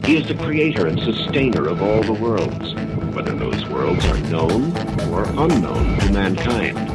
He is the creator and sustainer of all the worlds, whether those worlds are known or unknown to mankind.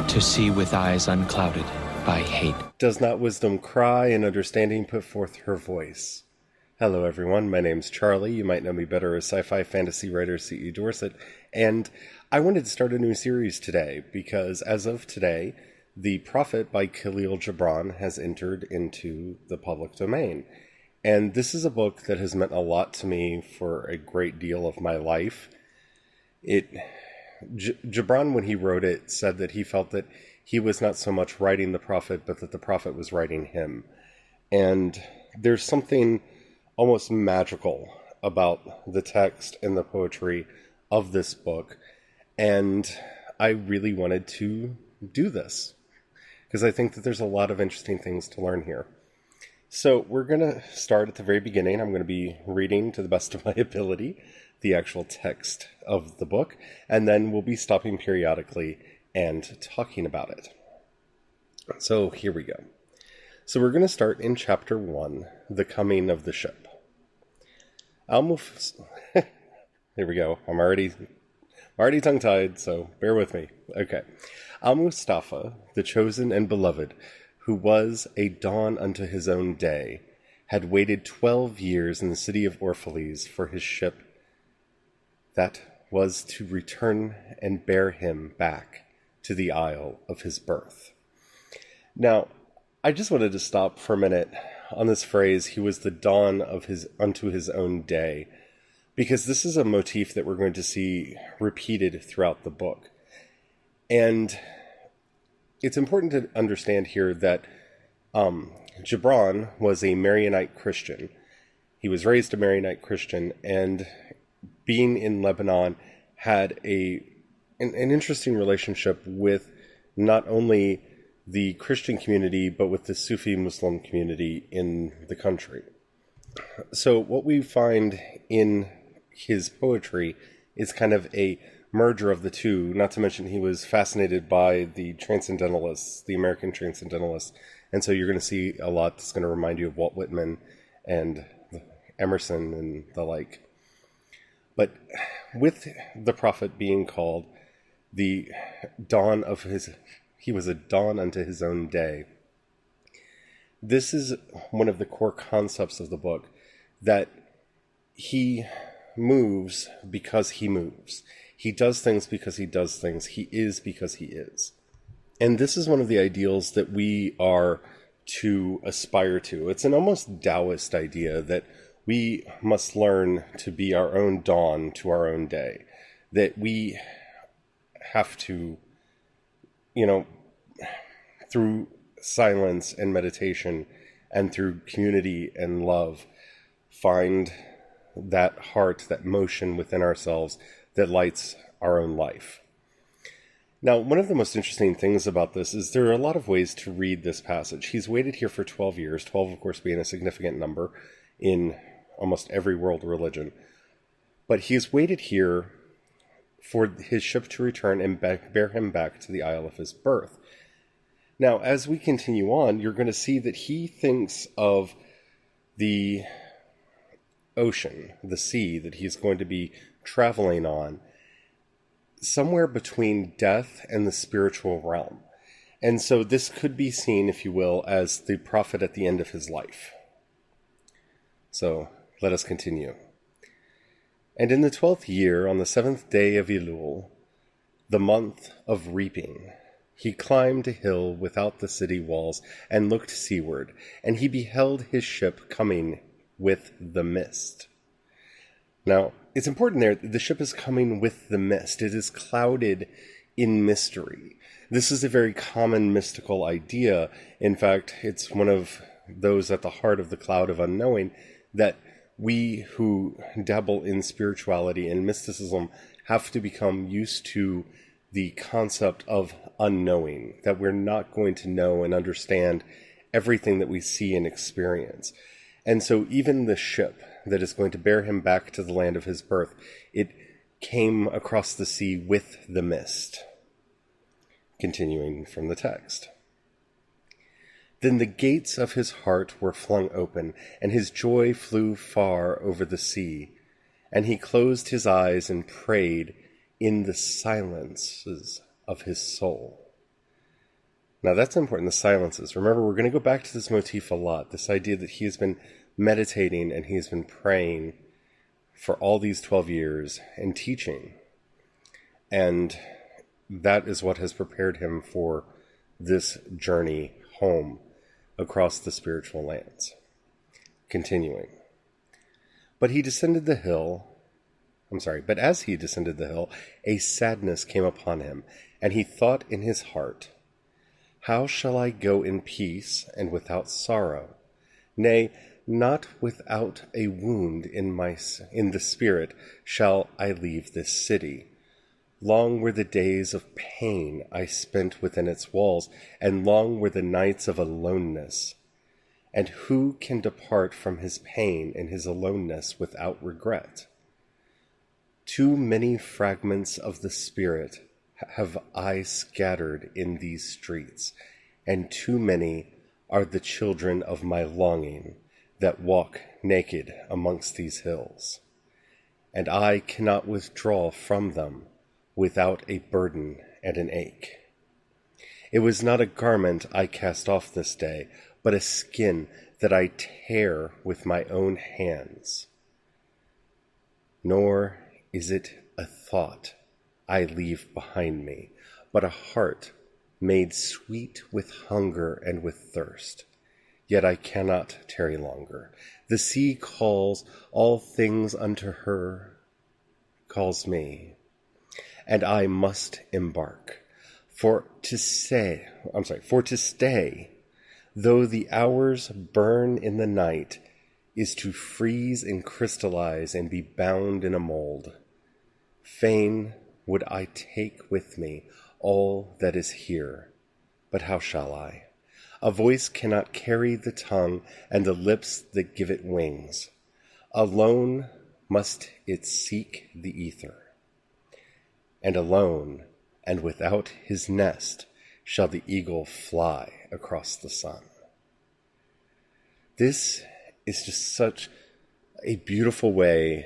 To see with eyes unclouded by hate. Does not wisdom cry and understanding put forth her voice? Hello everyone, my name's Charlie. You might know me better as sci-fi fantasy writer C.E. Dorset, and I wanted to start a new series today because as of today, The Prophet by Kahlil Gibran has entered into the public domain. And this is a book that has meant a lot to me for a great deal of my life. Gibran, when he wrote it, said that he felt that he was not so much writing the prophet, but that the prophet was writing him. And there's something almost magical about the text and the poetry of this book. And I really wanted to do this because I think that there's a lot of interesting things to learn here. So we're going to start at the very beginning. I'm going to be reading to the best of my ability the actual text of the book, and then we'll be stopping periodically and talking about it. So here we go. So we're going to start in chapter 1, The Coming of the Ship. There we go. I'm already tongue-tied, so bear with me. Okay. Al-Mustafa, the chosen and beloved, who was a dawn unto his own day, had waited 12 years in the city of Orphalese for his ship that was to return and bear him back to the isle of his birth. Now, I just wanted to stop for a minute on this phrase, he was the dawn of his unto his own day, because this is a motif that we're going to see repeated throughout the book. And it's important to understand here that Gibran was a Maronite Christian. He was raised a Maronite Christian, and being in Lebanon had an interesting relationship with not only the Christian community, but with the Sufi Muslim community in the country. So what we find in his poetry is kind of a merger of the two, not to mention he was fascinated by the Transcendentalists, the American Transcendentalists, and so you're going to see a lot that's going to remind you of Walt Whitman and Emerson and the like. But with the prophet being called the dawn of he was a dawn unto his own day, this is one of the core concepts of the book, that he moves because he moves. He does things because he does things. He is because he is. And this is one of the ideals that we are to aspire to. It's an almost Taoist idea that we must learn to be our own dawn to our own day. That we have to, through silence and meditation and through community and love, find that heart, that motion within ourselves that lights our own life. Now, one of the most interesting things about this is there are a lot of ways to read this passage. He's waited here for 12 years, 12 of course being a significant number in almost every world religion. But he's waited here for his ship to return and bear him back to the isle of his birth. Now, as we continue on, you're going to see that he thinks of the ocean, the sea that he's going to be traveling on, somewhere between death and the spiritual realm. And so this could be seen, if you will, as the prophet at the end of his life. So let us continue. And in the 12th year, on the 7th day of Elul, the month of reaping, he climbed a hill without the city walls and looked seaward, and he beheld his ship coming with the mist. Now, it's important there, the ship is coming with the mist. It is clouded in mystery. This is a very common mystical idea. In fact, it's one of those at the heart of the cloud of unknowing, that we who dabble in spirituality and mysticism have to become used to the concept of unknowing, that we're not going to know and understand everything that we see and experience. And so even the ship that is going to bear him back to the land of his birth, it came across the sea with the mist. Continuing from the text. Then the gates of his heart were flung open, and his joy flew far over the sea. And he closed his eyes and prayed in the silences of his soul. Now that's important, the silences. Remember, we're going to go back to this motif a lot, this idea that he has been meditating and he has been praying for all these 12 years and teaching. And that is what has prepared him for this journey home across the spiritual lands. Continuing. But as he descended the hill, a sadness came upon him, and he thought in his heart, how shall I go in peace and without sorrow? Nay, not without a wound in the spirit shall I leave this city. Long were the days of pain I spent within its walls, and long were the nights of aloneness. And who can depart from his pain and his aloneness without regret? Too many fragments of the spirit have I scattered in these streets, and too many are the children of my longing that walk naked amongst these hills. And I cannot withdraw from them without a burden and an ache. It was not a garment I cast off this day, but a skin that I tear with my own hands. Nor is it a thought I leave behind me, but a heart made sweet with hunger and with thirst. Yet I cannot tarry longer. The sea calls all things unto her, calls me, and I must embark. For to stay, though the hours burn in the night, is to freeze and crystallize and be bound in a mold. Fain would I take with me all that is here, but how shall I? A voice cannot carry the tongue and the lips that give it wings. Alone must it seek the ether. And alone and without his nest shall the eagle fly across the sun. This is just such a beautiful way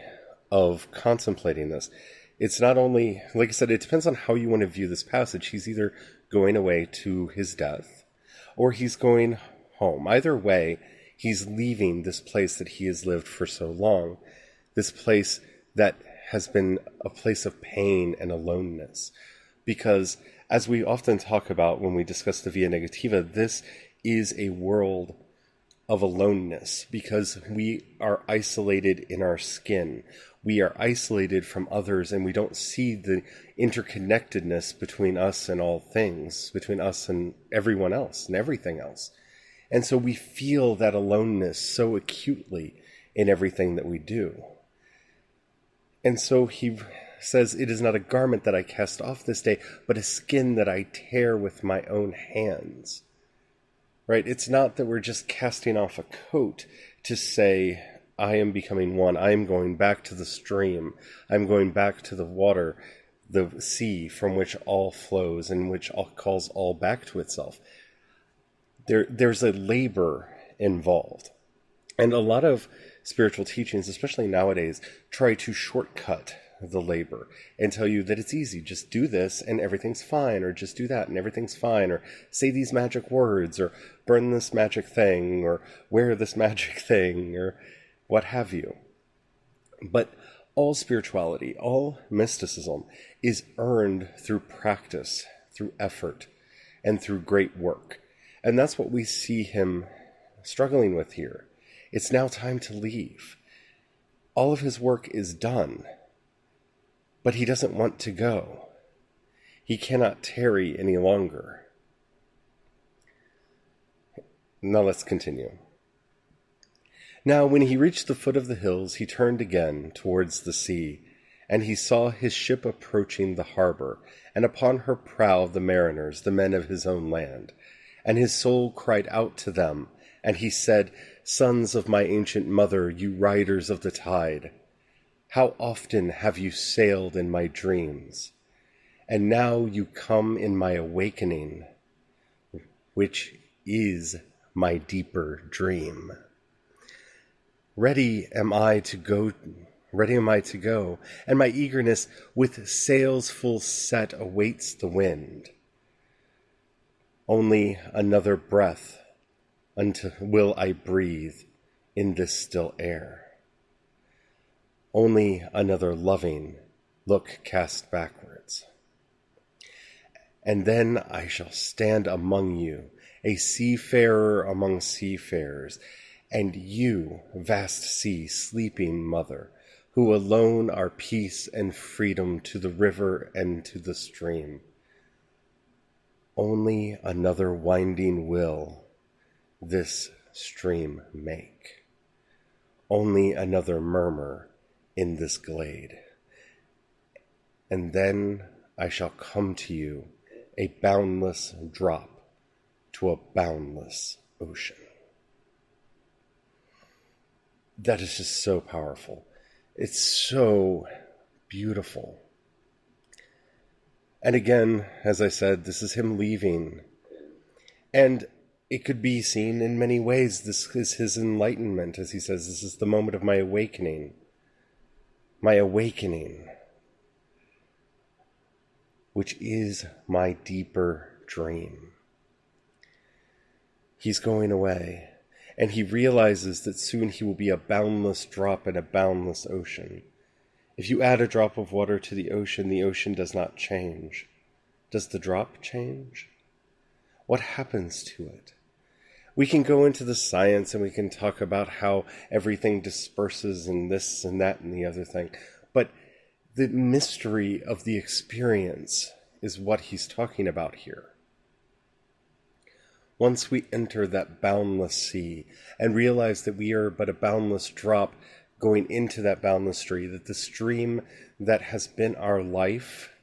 of contemplating this. It's not only, like I said, it depends on how you want to view this passage. He's either going away to his death or he's going home. Either way, he's leaving this place that he has lived for so long, this place that has been a place of pain and aloneness. Because as we often talk about when we discuss the Via Negativa, this is a world of aloneness because we are isolated in our skin. We are isolated from others and we don't see the interconnectedness between us and all things, between us and everyone else and everything else. And so we feel that aloneness so acutely in everything that we do. And so he says, it is not a garment that I cast off this day, but a skin that I tear with my own hands. Right? It's not that we're just casting off a coat to say, I am becoming one. I am going back to the stream. I'm going back to the water, the sea from which all flows and which all calls all back to itself. There's a labor involved. And a lot of spiritual teachings, especially nowadays, try to shortcut the labor and tell you that it's easy. Just do this and everything's fine, or just do that and everything's fine, or say these magic words, or burn this magic thing, or wear this magic thing, or what have you. But all spirituality, all mysticism is earned through practice, through effort, and through great work. And that's what we see him struggling with here. It's now time to leave. All of his work is done, but he doesn't want to go. He cannot tarry any longer. Now let's continue. Now when he reached the foot of the hills, he turned again towards the sea, And he saw his ship approaching the harbor, and upon her prow the mariners, the men of his own land. And his soul cried out to them, and he said, Sons of my ancient mother, you riders of the tide, how often have you sailed in my dreams? And now you come in my awakening, which is my deeper dream. Ready am I to go, and my eagerness with sails full set awaits the wind. Only another breath will I breathe in this still air. Only another loving look cast backwards. And then I shall stand among you, a seafarer among seafarers, and you, vast sea, sleeping mother, who alone are peace and freedom to the river and to the stream. Only another winding will this stream make. Only another murmur in this glade. And then I shall come to you, a boundless drop to a boundless ocean. That is just so powerful. It's so beautiful. And again, as I said, this is him leaving. And it could be seen in many ways. This is his enlightenment, as he says, this is the moment of my awakening. My awakening, which is my deeper dream. He's going away, and he realizes that soon he will be a boundless drop in a boundless ocean. If you add a drop of water to the ocean does not change. Does the drop change? What happens to it? We can go into the science and we can talk about how everything disperses and this and that and the other thing. But the mystery of the experience is what he's talking about here. Once we enter that boundless sea and realize that we are but a boundless drop going into that boundless stream, that the stream that has been our life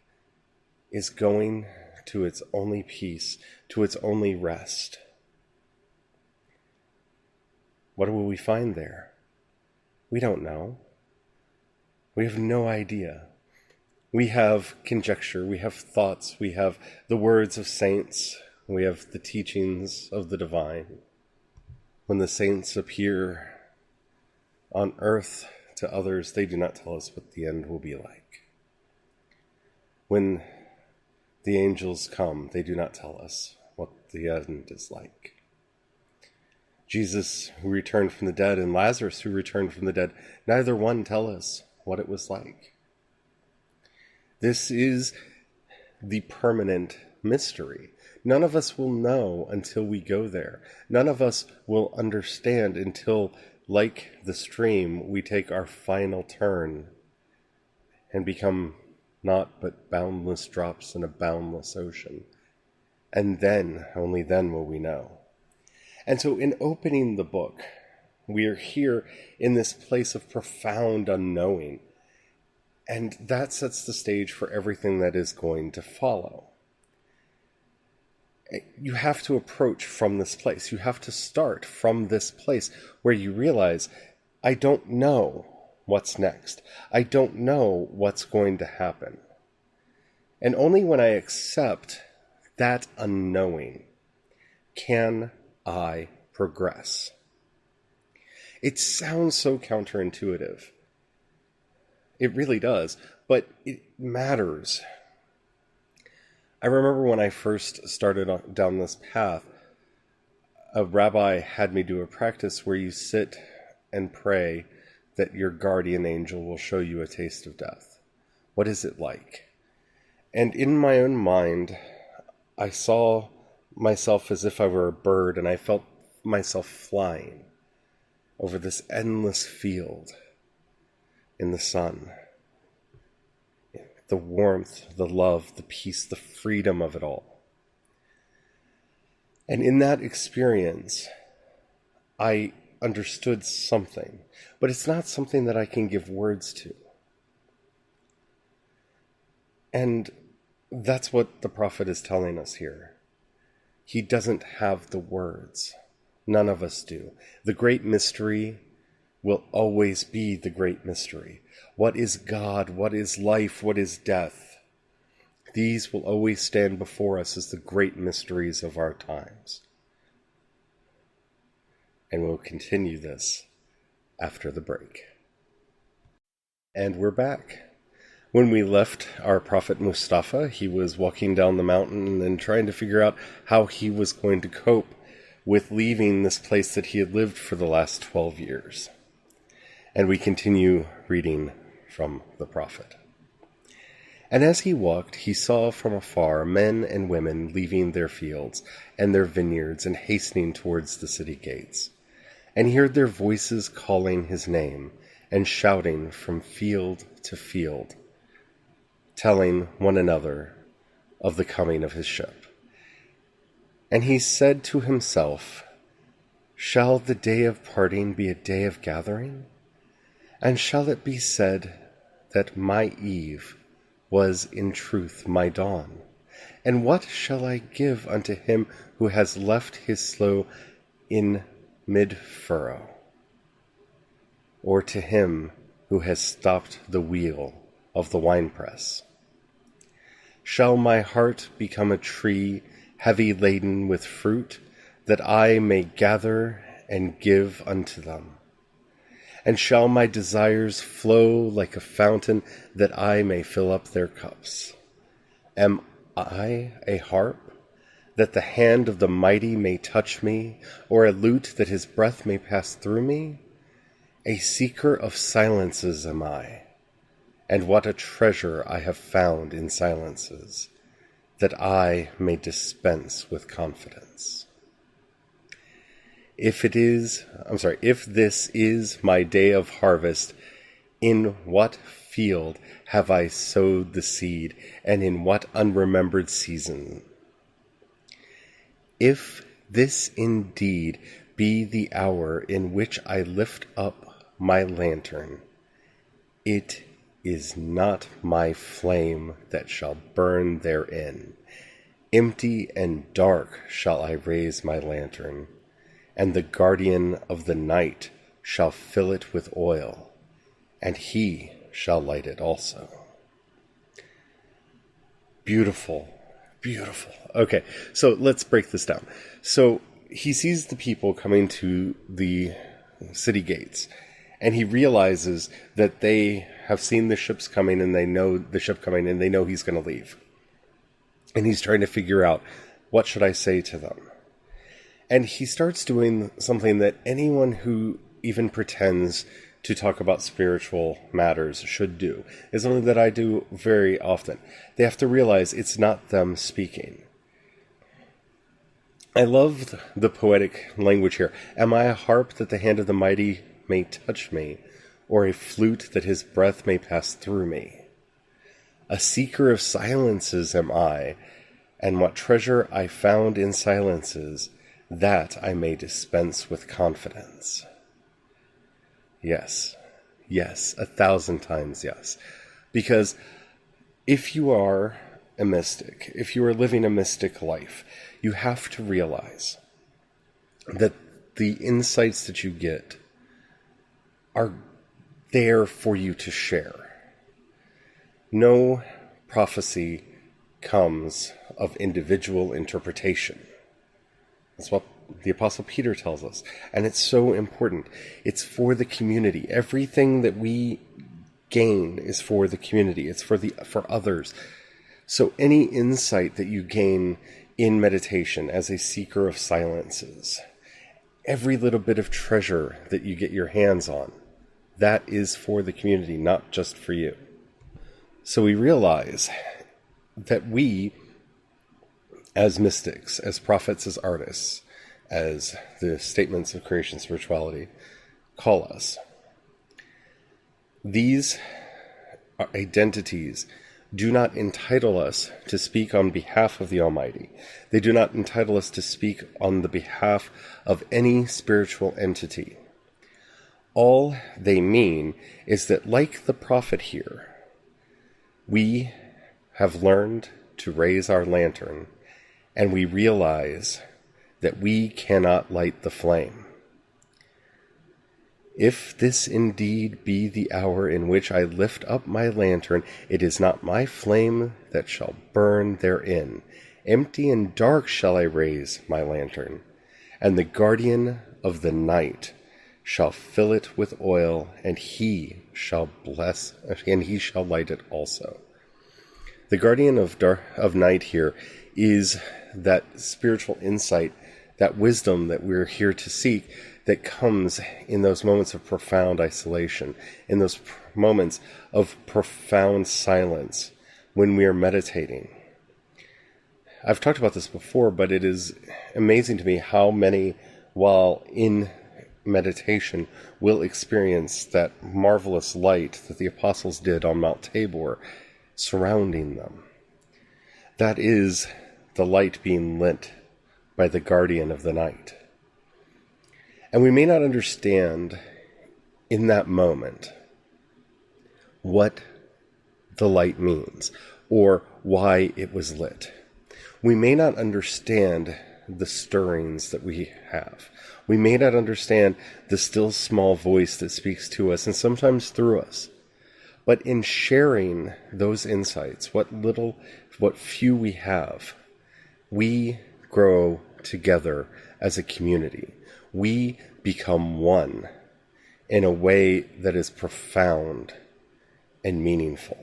is going to its only peace, to its only rest. What will we find there? We don't know. We have no idea. We have conjecture, we have thoughts, we have the words of saints, we have the teachings of the divine. When the saints appear on earth to others, they do not tell us what the end will be like. When the angels come, they do not tell us what the end is like. Jesus, who returned from the dead, and Lazarus, who returned from the dead, neither one tell us what it was like. This is the permanent mystery. None of us will know until we go there. None of us will understand until, like the stream, we take our final turn and become naught but boundless drops in a boundless ocean. And then, only then will we know. And so in opening the book, we are here in this place of profound unknowing. And that sets the stage for everything that is going to follow. You have to approach from this place. You have to start from this place where you realize, I don't know what's next. I don't know what's going to happen. And only when I accept that unknowing can I progress. It sounds so counterintuitive. It really does, but it matters. I remember when I first started down this path, a rabbi had me do a practice where you sit and pray that your guardian angel will show you a taste of death. What is it like? And in my own mind, I saw myself as if I were a bird, and I felt myself flying over this endless field in the sun. The warmth, the love, the peace, the freedom of it all. And in that experience, I understood something, but it's not something that I can give words to. And that's what the prophet is telling us here. He doesn't have the words. None of us do. The great mystery will always be the great mystery. What is God? What is life? What is death? These will always stand before us as the great mysteries of our times. And we'll continue this after the break. And we're back. When we left our prophet Mustafa, he was walking down the mountain and trying to figure out how he was going to cope with leaving this place that he had lived for the last 12 years. And we continue reading from the prophet. And as he walked, he saw from afar men and women leaving their fields and their vineyards and hastening towards the city gates. And he heard their voices calling his name and shouting from field to field, telling one another of the coming of his ship. And he said to himself, "Shall the day of parting be a day of gathering? And shall it be said that my eve was in truth my dawn? And what shall I give unto him who has left his slough in mid-furrow? Or to him who has stopped the wheel of the winepress? Shall my heart become a tree heavy laden with fruit, that I may gather and give unto them? And shall my desires flow like a fountain, that I may fill up their cups? Am I a harp, that the hand of the mighty may touch me, or a lute that his breath may pass through me? A seeker of silences am I, and what a treasure I have found in silences, that I may dispense with confidence. If this is my day of harvest, in what field have I sowed the seed, and in what unremembered season? If this indeed be the hour in which I lift up my lantern, it is not my flame that shall burn therein. Empty and dark shall I raise my lantern, and the guardian of the night shall fill it with oil, and he shall light it also." Beautiful, beautiful. Okay, so let's break this down. So he sees the people coming to the city gates, and he realizes that they have seen the ships coming, and they know the ship coming, and they know he's going to leave. And he's trying to figure out, what should I say to them? And he starts doing something that anyone who even pretends to talk about spiritual matters should do. It's something that I do very often. They have to realize it's not them speaking. I love the poetic language here. Am I a harp that the hand of the mighty may touch me, or a flute that his breath may pass through me? A seeker of silences am I, and what treasure I found in silences, that I may dispense with confidence. Yes, 1,000 times yes. Because if you are a mystic, if you are living a mystic life, you have to realize that the insights that you get are there for you to share. No prophecy comes of individual interpretation. That's what the Apostle Peter tells us. And it's so important. It's for the community. Everything that we gain is for the community. It's for others. So any insight that you gain in meditation as a seeker of silences, every little bit of treasure that you get your hands on, that is for the community, not just for you. So we realize that we, as mystics, as prophets, as artists, as the statements of creation spirituality call us, these identities do not entitle us to speak on behalf of the Almighty. They do not entitle us to speak on the behalf of any spiritual entity. All they mean is that, like the prophet here, we have learned to raise our lantern, and we realize that we cannot light the flame. If this indeed be the hour in which I lift up my lantern, it is not my flame that shall burn therein. Empty and dark shall I raise my lantern, and the guardian of the night shall fill it with oil, and he shall light it also. The guardian of night here is that spiritual insight, that wisdom that we're here to seek, that comes in those moments of profound isolation, in those moments of profound silence when we are meditating. I've talked about this before, but it is amazing to me how many, while in meditation, will experience that marvelous light that the apostles did on Mount Tabor surrounding them. That is the light being lit by the guardian of the night. And we may not understand in that moment what the light means or why it was lit. We may not understand the stirrings that we have. We may not understand the still small voice that speaks to us and sometimes through us. But in sharing those insights, what few we have, we grow together as a community. We become one in a way that is profound and meaningful.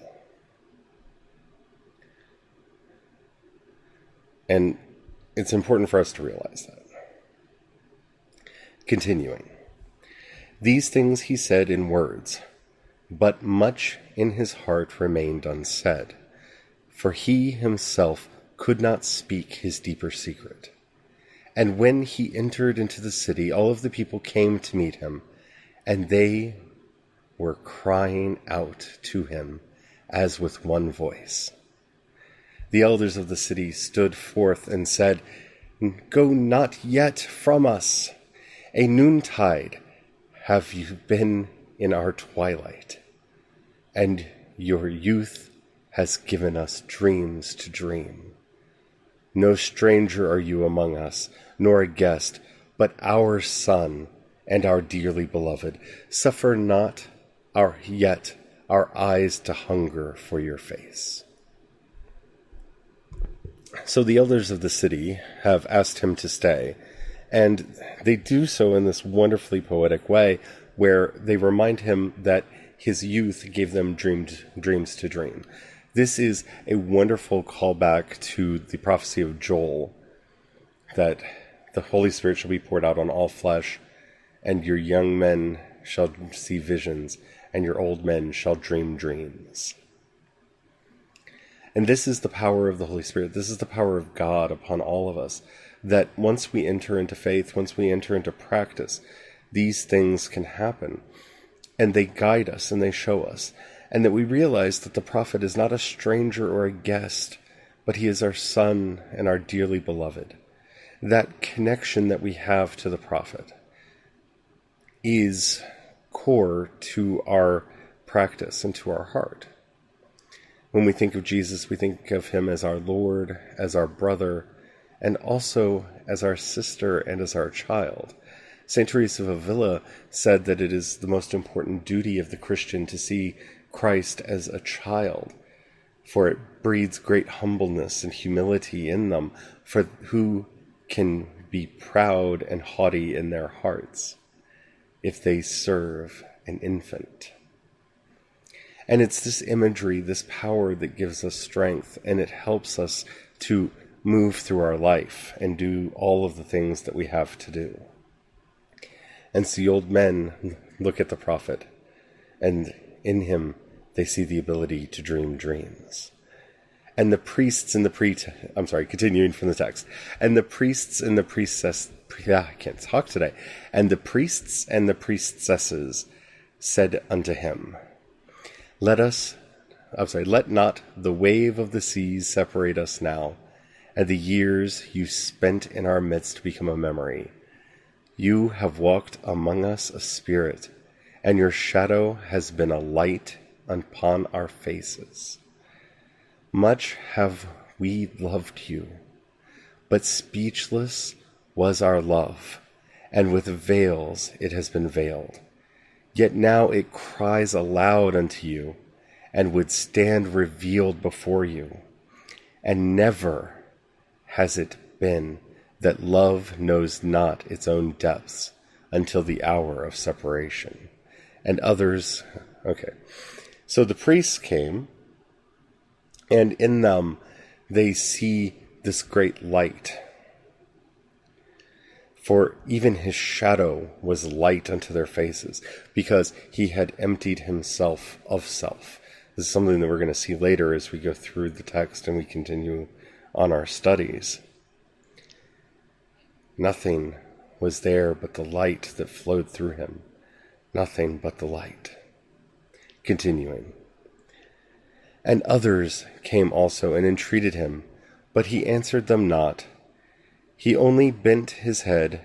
And it's important for us to realize that. Continuing. These things he said in words, but much in his heart remained unsaid, for he himself could not speak his deeper secret. And when he entered into the city, all of the people came to meet him, and they were crying out to him as with one voice. The elders of the city stood forth and said, "Go not yet from us. A noontide have you been in our twilight, and your youth has given us dreams to dream. No stranger are you among us, nor a guest, but our son and our dearly beloved. Suffer not our eyes to hunger for your face." So the elders of the city have asked him to stay, and they do so in this wonderfully poetic way, where they remind him that his youth gave them dreams to dream. This is a wonderful callback to the prophecy of Joel, that the Holy Spirit shall be poured out on all flesh, and your young men shall see visions, and your old men shall dream dreams. And this is the power of the Holy Spirit. This is the power of God upon all of us, that once we enter into faith, once we enter into practice, these things can happen. And they guide us and they show us. And that we realize that the prophet is not a stranger or a guest, but he is our son and our dearly beloved. That connection that we have to the prophet is core to our practice and to our heart. When we think of Jesus, we think of him as our Lord, as our brother, and also as our sister and as our child. St. Teresa of Avila said that it is the most important duty of the Christian to see Christ as a child, for it breeds great humbleness and humility in them, for who can be proud and haughty in their hearts if they serve an infant. And it's this imagery, this power that gives us strength, and it helps us to move through our life and do all of the things that we have to do. And so the old men look at the prophet, and in him they see the ability to dream dreams. And the priests and continuing from the text. And the priests and the I can't talk today. And the priests and the priestesses said unto him, Let not the wave of the seas separate us now, and the years you spent in our midst become a memory. You have walked among us a spirit, and your shadow has been a light upon our faces. Much have we loved you, but speechless was our love, and with veils it has been veiled. Yet now it cries aloud unto you, and would stand revealed before you. And never has it been that love knows not its own depths until the hour of separation. And others, okay. So the priests came, and in them they see this great light. For even his shadow was light unto their faces, because he had emptied himself of self. This is something that we're going to see later as we go through the text and we continue on our studies. Nothing was there but the light that flowed through him. Nothing but the light. Continuing. And others came also and entreated him, but he answered them not. He only bent his head,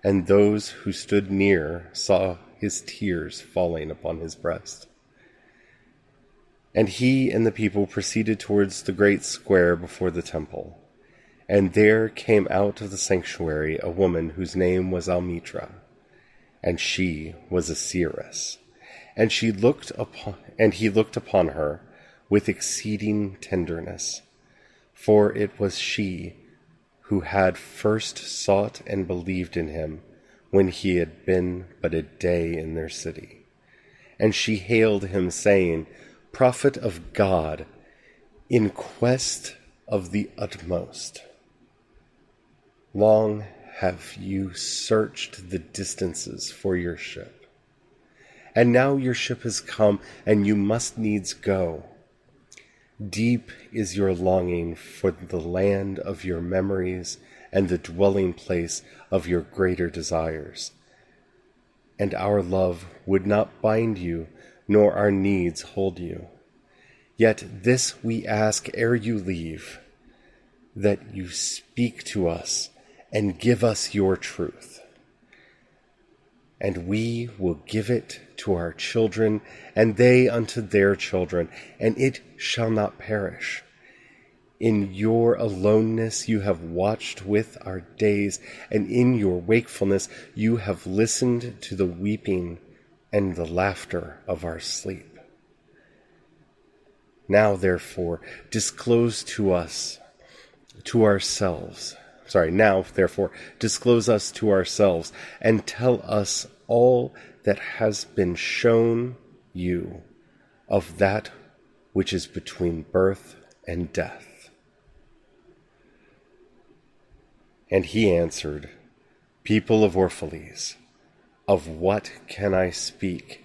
and those who stood near saw his tears falling upon his breast. And he and the people proceeded towards the great square before the temple. And there came out of the sanctuary a woman whose name was Almitra, and she was a seeress. And he looked upon her with exceeding tenderness, for it was she who had first sought and believed in him when he had been but a day in their city. And she hailed him, saying, Prophet of God, in quest of the utmost. Long have you searched the distances for your ship, and now your ship has come, and you must needs go. Deep is your longing for the land of your memories and the dwelling place of your greater desires. And our love would not bind you, nor our needs hold you. Yet this we ask ere you leave, that you speak to us and give us your truth. And we will give it to our children, and they unto their children, and it shall not perish. In your aloneness you have watched with our days, and in your wakefulness you have listened to the weeping and the laughter of our sleep. Now, therefore, disclose us to ourselves, and tell us all that has been shown you of that which is between birth and death. And he answered, People of Orphalese, of what can I speak,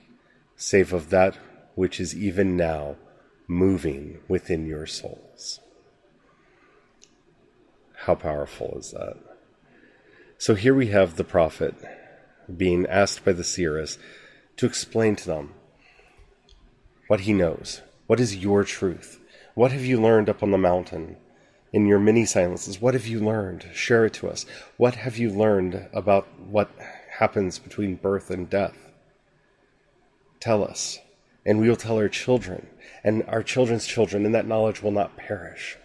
save of that which is even now moving within your souls? How powerful is that? So here we have the prophet being asked by the seeress to explain to them what he knows. What is your truth? What have you learned up on the mountain? In your many silences, what have you learned? Share it to us. What have you learned about what happens between birth and death? Tell us, and we will tell our children, and our children's children, and that knowledge will not perish.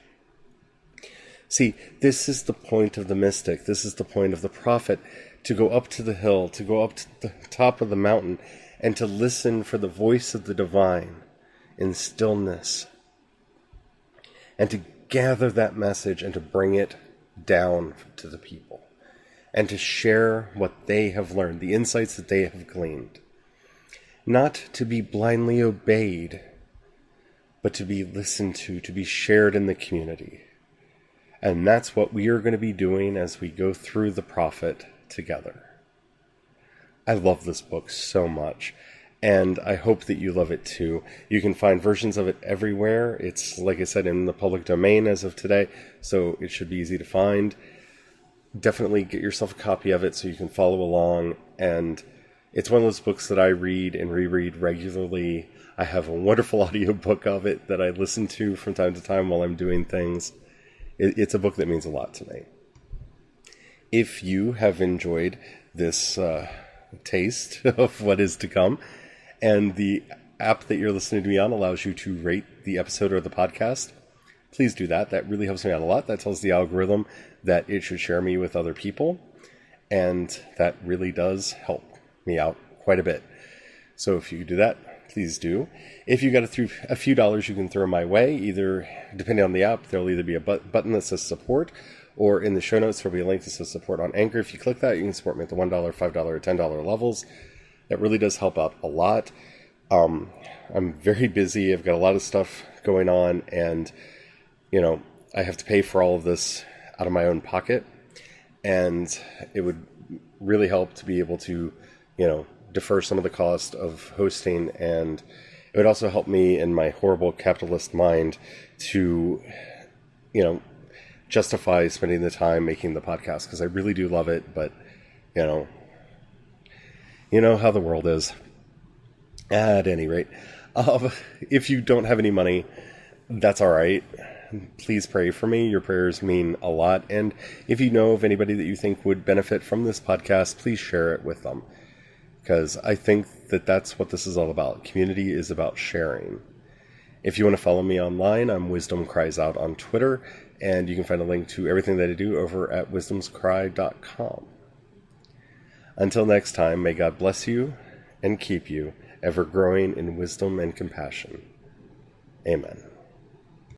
See, this is the point of the mystic. This is the point of the prophet, to go up to the hill, to go up to the top of the mountain, and to listen for the voice of the divine in stillness, and to gather that message and to bring it down to the people, and to share what they have learned, the insights that they have gleaned. Not to be blindly obeyed, but to be listened to be shared in the community. And that's what we are going to be doing as we go through the prophet together. I love this book so much, and I hope that you love it too. You can find versions of it everywhere. It's, like I said, in the public domain as of today, so it should be easy to find. Definitely get yourself a copy of it so you can follow along, and it's one of those books that I read and reread regularly. I have a wonderful audiobook of it that I listen to from time to time while I'm doing things. It's a book that means a lot to me. If you have enjoyed this taste of what is to come, and the app that you're listening to me on allows you to rate the episode or the podcast, please do that. That really helps me out a lot. That tells the algorithm that it should share me with other people, and that really does help me out quite a bit. So if you do that, please do. If you got a few dollars you can throw my way, either depending on the app, there'll either be a button that says support, or in the show notes there'll be a link that says support on Anchor. If you click that, you can support me at the $1, $5, or $10 levels. That really does help out a lot. I'm very busy. I've got a lot of stuff going on, and I have to pay for all of this out of my own pocket, and it would really help to be able to defer some of the cost of hosting, and it would also help me in my horrible capitalist mind to justify spending the time making the podcast, because I really do love it, but you know how the world is. At any rate, if you don't have any money, that's all right. Please pray for me. Your prayers mean a lot. And if you know of anybody that you think would benefit from this podcast, please share it with them. Because I think that that's what this is all about. Community is about sharing. If you want to follow me online, I'm Wisdom Cries Out on Twitter. And you can find a link to everything that I do over at wisdomscry.com. Until next time, may God bless you and keep you, ever growing in wisdom and compassion. Amen.